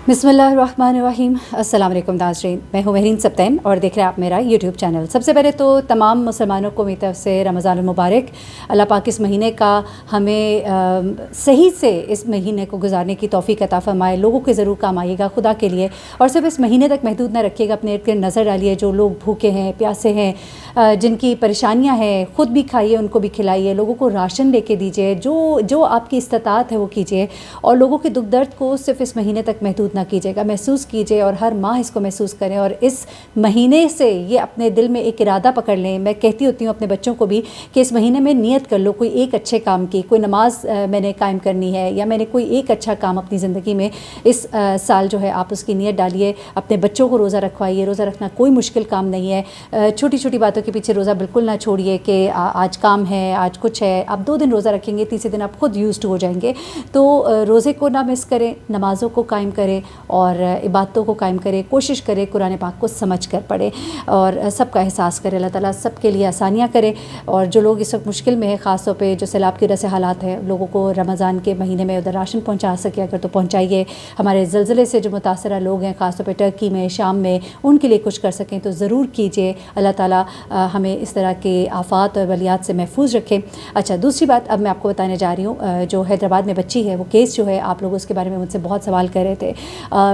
बिस्मिल्लाहिर्रहमानिर्रहीम। अस्सलाम वालेकुम नाज़रीन, मैं हूँ महरीन सब्तैन और देख रहे हैं आप मेरा यूट्यूब चैनल। सबसे पहले तो तमाम मुसलमानों को मेरी तरफ से रमज़ान मुबारक। अल्लाह पाक इस महीने का हमें सही से इस महीने को गुजारने की तौफ़ीक अता फ़रमाए। लोगों के ज़रूर काम आइएगा खुदा के लिए, और सिर्फ इस महीने तक महदूद ना रखिएगा। अपने इर्द गिर्द नज़र डालिए, जो लोग भूखे हैं, प्यासे हैं, जिनकी परेशानियाँ हैं, ख़ुद भी खाइए, उनको भी खिलाइए, लोगों को राशन लेके दीजिए, जो आपकी इस्तात है वो कीजिए, और लोगों के दुख दर्द को सिर्फ इस महीने तक महदूद ना कीजिएगा, महसूस कीजिए और हर माह इसको महसूस करें। और इस महीने से ये अपने दिल में एक इरादा पकड़ लें। मैं कहती होती हूँ अपने बच्चों को भी कि इस महीने में नियत कर लो कोई एक अच्छे काम की, कोई नमाज मैंने कायम करनी है, या मैंने कोई एक अच्छा काम अपनी ज़िंदगी में इस साल जो है आप उसकी नियत डालिए। अपने बच्चों को रोज़ा रखवाइए। रोज़ा रखना कोई मुश्किल काम नहीं है। छोटी छोटी बातों के पीछे रोज़ा बिल्कुल ना छोड़िए कि आज काम है, आज कुछ है। आप 2 दिन रोज़ा रखेंगे, तीसरे दिन आप खुद यूज्ड हो जाएंगे। तो रोज़े को ना मिस करें, नमाज़ों को कायम करें और इबादतों को कायम करें। कोशिश करें कुरान पाक को समझ कर पढ़े और सबका एहसास करें। अल्लाह ताला सबके लिए आसानियाँ करे। और जो लोग इस वक्त मुश्किल में है, ख़ास तौर पे जो सैलाब की वजह से हालात हैं, लोगों को रमज़ान के महीने में उधर राशन पहुँचा सके अगर तो पहुँचाइए। हमारे ज़लज़ले से जो मुतासरा लोग हैं, ख़ास तौर पे टर्की में, शाम में, उनके लिए कुछ कर सकें तो ज़रूर कीजिए। अल्लाह ताला हमें इस तरह के आफ़ात और बलियात से महफूज रखें। अच्छा, दूसरी बात अब मैं आपको बताने जा रही हूँ। जो हैदराबाद में बच्ची है, वो केस जो है, आप लोग उसके बारे में मुझसे बहुत सवाल कर रहे थे।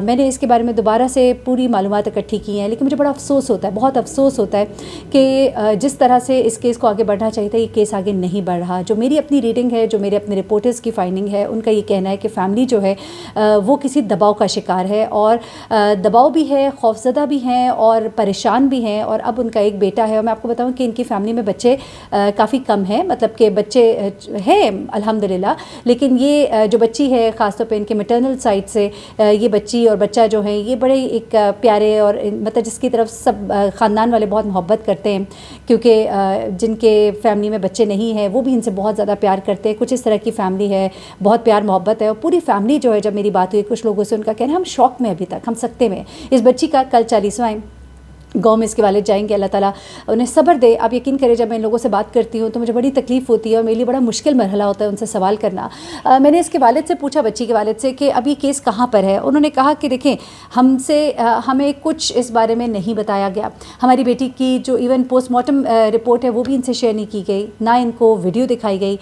मैंने इसके बारे में दोबारा से पूरी मालूमात इकट्ठी की हैं, लेकिन मुझे बड़ा अफसोस होता है, बहुत अफसोस होता है कि जिस तरह से इस केस को आगे बढ़ना चाहिए था, ये केस आगे नहीं बढ़ रहा। जो मेरी अपनी रीडिंग है, जो मेरे अपने रिपोर्टर्स की फाइंडिंग है, उनका ये कहना है कि फ़ैमिली जो है वो किसी दबाव का शिकार है, और दबाव भी है, खौफज़दा भी हैं और परेशान भी हैं। और अब उनका एक बेटा है, और मैं आपको बताऊँ कि इनकी फ़ैमिली में बच्चे काफ़ी कम हैं, मतलब कि बच्चे हैं अल्हम्दुलिल्लाह, लेकिन ये जो बच्ची है, ख़ास तौर पे इनके मैटरनल साइड से ये बच्ची और बच्चा जो है, ये बड़े एक प्यारे और मतलब जिसकी तरफ सब ख़ानदान वाले बहुत मोहब्बत करते हैं, क्योंकि जिनके फैमिली में बच्चे नहीं हैं वो भी इनसे बहुत ज़्यादा प्यार करते हैं। कुछ इस तरह की फ़ैमिली है, बहुत प्यार मोहब्बत है। और पूरी फैमिली जो है, जब मेरी बात हुई कुछ लोगों से, उनका कहना है हम शौक में अभी तक, हम सकते में। इस बच्ची का कल 40वां है, गाँव में इसके वालिद जाएंगे। अल्लाह ताला उन्हें सब्र दे। आप यकीन करें, जब मैं इन लोगों से बात करती हूँ तो मुझे बड़ी तकलीफ़ होती है और मेरे लिए बड़ा मुश्किल मरहला होता है उनसे सवाल करना। मैंने इसके वालिद से पूछा, बच्ची के वालिद से, कि अब ये केस कहाँ पर है। उन्होंने कहा कि देखें, हमें कुछ इस बारे में नहीं बताया गया। हमारी बेटी की जो इवन पोस्टमार्टम रिपोर्ट है वो भी इनसे शेयर नहीं की गई, ना इनको वीडियो दिखाई गई।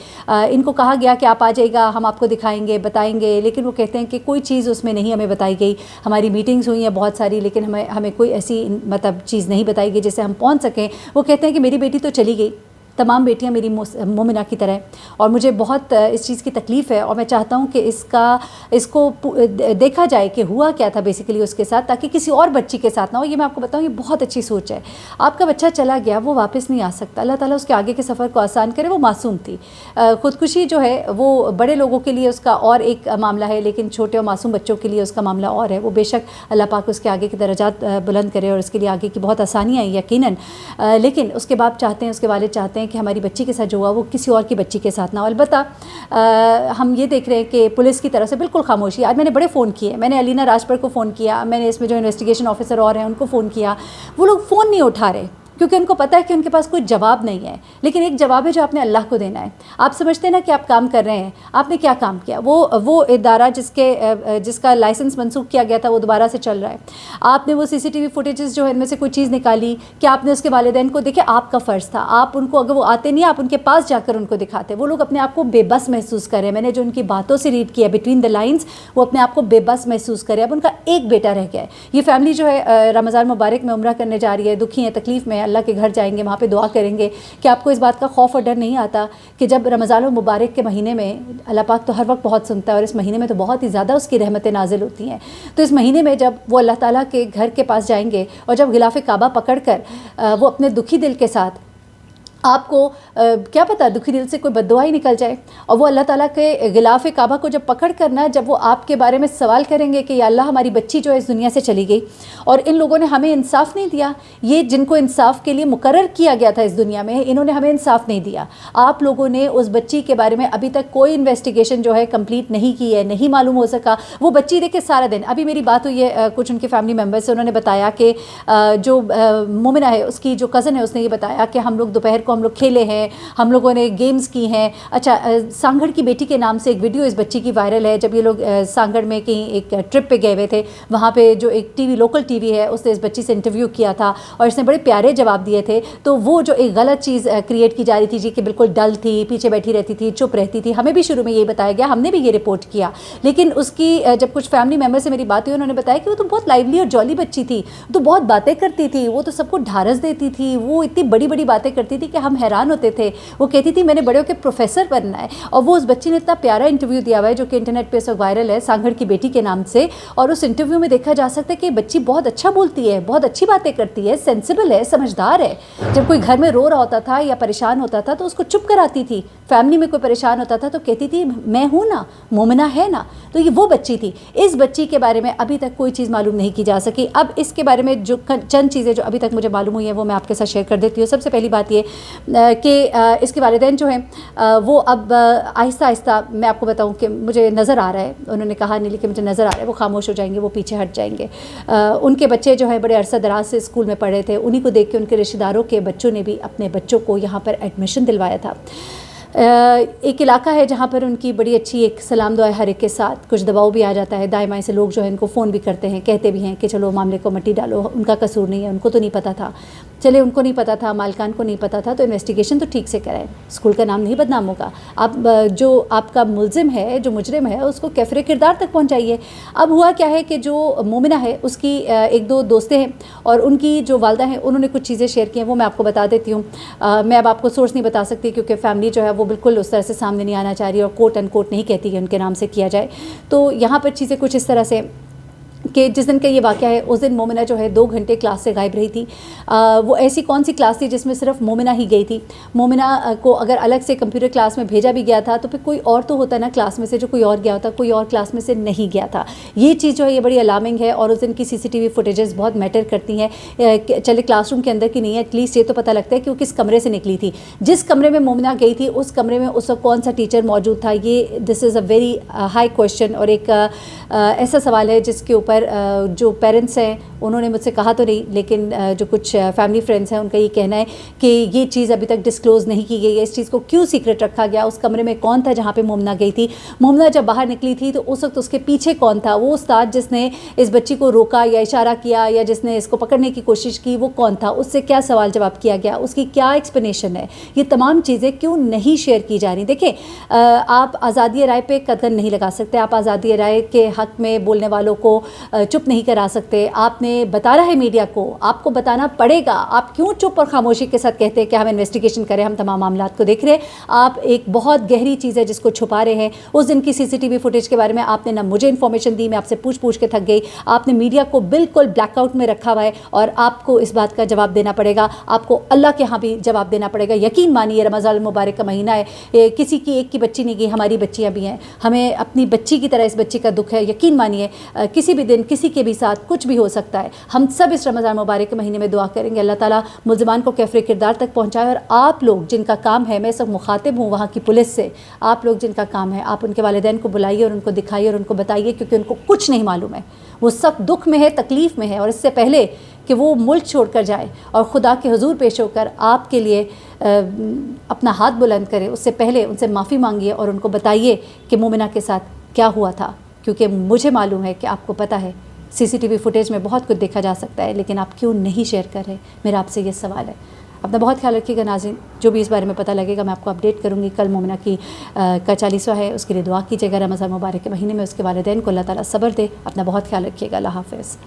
इनको कहा गया कि आप आ जाइएगा, हम आपको दिखाएँगे, बताएँगे, लेकिन वो कहते हैं कि कोई चीज़ उसमें नहीं हमें बताई गई। हमारी मीटिंग्स हुई हैं बहुत सारी, लेकिन हमें कोई ऐसी मतलब चीज़ नहीं बताई गई जिससे हम पहुंच सकें। वो कहते हैं कि मेरी बेटी तो चली गई, तमाम बेटियां मेरी मोमिना की तरह, और मुझे बहुत इस चीज़ की तकलीफ़ है, और मैं चाहता हूं कि इसको देखा जाए कि हुआ क्या था बेसिकली उसके साथ, ताकि किसी और बच्ची के साथ ना हो। ये मैं आपको बताऊं, ये बहुत अच्छी सोच है। आपका बच्चा चला गया, वो वापस नहीं आ सकता। अल्लाह ताला उसके आगे के सफ़र को आसान करे। वो मासूम थी। ख़ुदकुशी जो है वो बड़े लोगों के लिए उसका और एक मामला है, लेकिन छोटे और मासूम बच्चों के लिए उसका मामला और है। वो बेशक अल्लाह पाक उसके आगे के दर्जात बुलंद करे और उसके लिए आगे की बहुत आसानियाँ हैं यकीनन, लेकिन उसके बाप चाहते हैं, उसके वालिद चाहते हैं कि हमारी बच्ची के साथ जो हुआ वो किसी और की बच्ची के साथ ना हो। अलबत्ता हम ये देख रहे हैं कि पुलिस की तरफ से बिल्कुल खामोशी। आज मैंने बड़े फ़ोन किए, मैंने अलीना राजपर को फ़ोन किया, मैंने इसमें जो इन्वेस्टिगेशन ऑफिसर और हैं उनको फ़ोन किया। वो लोग फ़ोन नहीं उठा रहे, क्योंकि उनको पता है कि उनके पास कोई जवाब नहीं है। लेकिन एक जवाब है जो आपने अल्लाह को देना है। आप समझते हैं ना कि आप काम कर रहे हैं, आपने क्या काम किया। वो इदारा जिसका लाइसेंस मनसूख किया गया था वो दोबारा से चल रहा है। आपने वो CCTV फुटेजेस जो है इनमें से कोई चीज़ निकाली कि आपने उसके वालिदैन को देखे, आपका फ़र्ज़ था। आप उनको, अगर वो आते नहीं, आप उनके पास जाकर उनको दिखाते। वो लोग अपने आप को बेबस महसूस करें। मैंने जो उनकी बातों से रीड किया बिटवीन द लाइन्स, वो अपने आप को बेबस महसूस करें। अब उनका एक बेटा रह गया है। ये फैमिली जो है रमज़ान मुबारक में उम्रा करने जा रही है, दुखी है, तकलीफ़ में, अल्लाह के घर जाएंगे, वहाँ पे दुआ करेंगे। कि आपको इस बात का खौफ और डर नहीं आता कि जब रमज़ान मुबारक के महीने में, अल्लाह पाक तो हर वक्त बहुत सुनता है और इस महीने में तो बहुत ही ज़्यादा उसकी रहमतें नाजिल होती हैं, तो इस महीने में जब वो अल्लाह ताला के घर के पास जाएंगे और जब गिलाफ़े काबा पकड़ कर वो अपने दुखी दिल के साथ, आपको क्या पता दुखी दिल से कोई बद्दुआ ही निकल जाए, और वो अल्लाह ताला के गिलाफ़े काबा को जब पकड़ करना, जब वो आपके बारे में सवाल करेंगे कि या अल्लाह हमारी बच्ची जो है इस दुनिया से चली गई और इन लोगों ने हमें इंसाफ नहीं दिया, ये जिनको इंसाफ के लिए मुकर्रर किया गया था इस दुनिया में, इन्होंने हमें इंसाफ नहीं दिया। आप लोगों ने उस बच्ची के बारे में अभी तक कोई इन्वेस्टिगेशन जो है कंप्लीट नहीं की है, नहीं मालूम हो सका। वो बच्ची देखे सारा दिन, अभी मेरी बात हुई है कुछ उनके फैमिली मेम्बर से, उन्होंने बताया कि जो मोमिना है उसकी जो कज़न है उसने ये बताया कि हम लोग दोपहर کو ہم لوگ کھیلے ہیں, ہم لوگوں نے گیمز کی ہیں. اچھا, سانگھڑ کی بیٹی کے نام سے ایک ویڈیو اس بچی کی وائرل ہے. جب یہ لوگ سانگھڑ میں کہیں ایک ٹرپ پہ گئے ہوئے تھے, وہاں پہ جو ایک T V local T V ہے اس نے اس بچی سے انٹرویو کیا تھا اور اس نے بڑے پیارے جواب دیے تھے. تو وہ جو ایک غلط چیز کریٹ کی جا رہی تھی جی کہ بالکل ڈل تھی, پیچھے بیٹھی رہتی تھی, چپ رہتی تھی, ہمیں بھی شروع میں یہی بتایا گیا, ہم نے بھی یہ رپورٹ کیا. لیکن اس کی جب کچھ فیملی ممبر سے میری بات ہوئی, انہوں نے بتایا کہ وہ تو بہت لائیولی اور جالی بچی تھی, تو بہت باتیں کرتی تھی, وہ تو سب کو ڈھارس دیتی تھی, وہ اتنی بڑی بڑی باتیں کرتی تھی کہ ہم حیران ہوتے تھے. وہ کہتی تھی میں نے بڑے ہو کے پروفیسر بننا ہے. اور وہ اس بچی نے اتنا پیارا انٹرویو دیا ہوا ہے جو کہ انٹرنیٹ پہ اس وقت وائرل ہے, سانگھڑ کی بیٹی کے نام سے. اور اس انٹرویو میں دیکھا جا سکتا ہے کہ بچی بہت اچھا بولتی ہے, بہت اچھی باتیں کرتی ہے, سینسیبل ہے, سمجھدار ہے. جب کوئی گھر میں رو رہا ہوتا تھا یا پریشان ہوتا تھا تو اس کو چپ کراتی تھی. فیملی میں کوئی پریشان ہوتا تھا تو کہتی تھی میں ہوں نا, مومنہ ہے نا. تو یہ وہ بچی تھی. اس بچی کے بارے میں ابھی تک کوئی چیز معلوم نہیں کی جا سکی. اب اس کے بارے میں جو چند چیزیں جو ابھی تک مجھے معلوم ہوئی ہیں وہ میں آپ کے ساتھ شیئر کر دیتی ہوں. سب سے پہلی بات یہ کہ اس کے والدین جو ہیں وہ اب آہستہ آہستہ, میں آپ کو بتاؤں کہ مجھے نظر آ رہا ہے, انہوں نے کہا نہیں لیکن مجھے نظر آ رہا ہے وہ خاموش ہو جائیں گے, وہ پیچھے ہٹ جائیں گے. ان کے بچے جو ہیں بڑے عرصہ دراز سے اسکول میں پڑھے تھے, انہیں کو دیکھ کے ان کے رشتہ داروں کے بچوں نے بھی اپنے بچوں کو یہاں پر ایڈمیشن دلوایا تھا. ایک علاقہ ہے جہاں پر ان کی بڑی اچھی ایک سلام دعا ہر ایک کے ساتھ, کچھ دباؤ بھی آ جاتا ہے, دائیں بائیں سے لوگ جو ہے ان کو فون بھی کرتے ہیں, کہتے بھی ہیں کہ چلو معاملے کو مٹی ڈالو, ان کا قصور نہیں ہے, ان کو تو نہیں پتہ تھا. چلے ان کو نہیں پتہ تھا, مالکان کو نہیں پتہ تھا, تو انویسٹیگیشن تو ٹھیک سے کریں, اسکول کا نام نہیں بدنام ہوگا. آپ جو آپ کا ملزم ہے, جو مجرم ہے, اس کو کیفر کردار تک پہنچائیے. اب ہوا کیا ہے کہ جو مومنہ ہے اس کی ایک دو دوستیں ہیں اور ان کی جو والدہ ہیں انہوں نے کچھ چیزیں شیئر کی ہیں, وہ میں آپ کو بتا دیتی ہوں. میں اب آپ کو سورس نہیں بتا سکتی کیونکہ فیملی جو ہے وہ بالکل اس طرح سے سامنے نہیں آنا چاہ رہی اور کوٹ اینڈ کوٹ نہیں کہتی کہ ان کے نام سے کیا جائے. تو یہاں پر چیزیں کچھ اس طرح سے کہ جس دن کا یہ واقعہ ہے اس دن مومنہ جو ہے 2 گھنٹے کلاس سے غائب رہی تھی. وہ ایسی کون سی کلاس تھی جس میں صرف مومنہ ہی گئی تھی؟ مومنہ کو اگر الگ سے کمپیوٹر کلاس میں بھیجا بھی گیا تھا تو پھر کوئی اور تو ہوتا نا کلاس میں سے جو کوئی اور گیا ہوتا, کوئی اور کلاس میں سے نہیں گیا تھا. یہ چیز جو ہے یہ بڑی الارمنگ ہے اور اس دن کی CCTV فوٹیجز بہت میٹر کرتی ہیں. چلے کلاس روم کے اندر کی نہیں ہے, ایٹ لیسٹ یہ تو پتہ لگتا ہے کہ وہ کس کمرے سے نکلی تھی. جس کمرے میں مومنہ گئی تھی اس کمرے میں اس وقت کون سا ٹیچر موجود تھا, یہ دس از اے ویری ہائی کویشچن اور ایک ایسا سوال ہے جس کے اوپر جو پیرنٹس ہیں انہوں نے مجھ سے کہا تو نہیں, لیکن جو کچھ فیملی فرینڈس ہیں ان کا یہ کہنا ہے کہ یہ چیز ابھی تک ڈسکلوز نہیں کی گئی ہے. اس چیز کو کیوں سیکرٹ رکھا گیا؟ اس کمرے میں کون تھا جہاں پہ مومنہ گئی تھی؟ مومنہ جب باہر نکلی تھی تو اس وقت اس کے پیچھے کون تھا؟ وہ استاد جس نے اس بچی کو روکا یا اشارہ کیا یا جس نے اس کو پکڑنے کی کوشش کی وہ کون تھا؟ اس سے کیا سوال جواب کیا گیا؟ اس کی کیا ایکسپلینیشن ہے؟ یہ تمام چیزیں کیوں نہیں شیئر کی جا رہی؟ دیکھیں, آپ آزادی رائے پہ قدغن نہیں لگا سکتے, آپ آزادی رائے کے حق میں بولنے والوں کو چپ نہیں کرا سکتے. آپ نے بتا رہا ہے میڈیا کو, آپ کو بتانا پڑے گا. آپ کیوں چپ اور خاموشی کے ساتھ کہتے ہیں کہ ہم انویسٹیگیشن کریں, ہم تمام معاملات کو دیکھ رہے ہیں؟ آپ ایک بہت گہری چیز ہے جس کو چھپا رہے ہیں. اس دن کی CCTV فوٹیج کے بارے میں آپ نے نہ مجھے انفارمیشن دی, میں آپ سے پوچھ کے تھک گئی. آپ نے میڈیا کو بالکل بلیک آؤٹ میں رکھا ہوا ہے اور آپ کو اس بات کا جواب دینا پڑے گا. آپ کو اللہ کے ہاں بھی جواب دینا پڑے گا. یقین مانیے رمضان المبارک کا مہینہ ہے, کسی کی ایک کی بچی نہیں گئی, ہماری بچیاں بھی ہیں, ہمیں اپنی بچی کی طرح اس بچی کا دکھ ہے. یقین مانیے کسی بھی دن کسی کے بھی ساتھ کچھ بھی ہو سکتا ہے. ہم سب اس رمضان مبارک کے مہینے میں دعا کریں گے اللہ تعالیٰ ملزمان کو کیفر کردار تک پہنچائے. اور آپ لوگ جن کا کام ہے, میں سب مخاطب ہوں وہاں کی پولیس سے, آپ لوگ جن کا کام ہے آپ ان کے والدین کو بلائیے اور ان کو دکھائیے اور ان کو بتائیے, کیونکہ ان کو کچھ نہیں معلوم ہے. وہ سخت دکھ میں ہے, تکلیف میں ہے, اور اس سے پہلے کہ وہ ملک چھوڑ کر جائے اور خدا کے حضور پیش ہو کر آپ کے لیے اپنا ہاتھ بلند کرے, اس سے پہلے ان سے معافی مانگیے اور ان کو بتائیے کہ مومنہ کے ساتھ کیا ہوا تھا. کیونکہ مجھے معلوم ہے کہ آپ کو پتہ ہے CCTV فوٹیج میں بہت کچھ دیکھا جا سکتا ہے, لیکن آپ کیوں نہیں شیئر کر رہے؟ میرا آپ سے یہ سوال ہے. اپنا بہت خیال رکھیے گا ناظرین. جو بھی اس بارے میں پتہ لگے گا میں آپ کو اپڈیٹ کروں گی. کل مومنہ کی کا 40واں ہے, اس کے لیے دعا کیجیے گا. رمضان مبارک کے مہینے میں اس کے والدین کو اللہ تعالیٰ صبر دے. اپنا بہت خیال رکھیے گا. اللہ حافظ.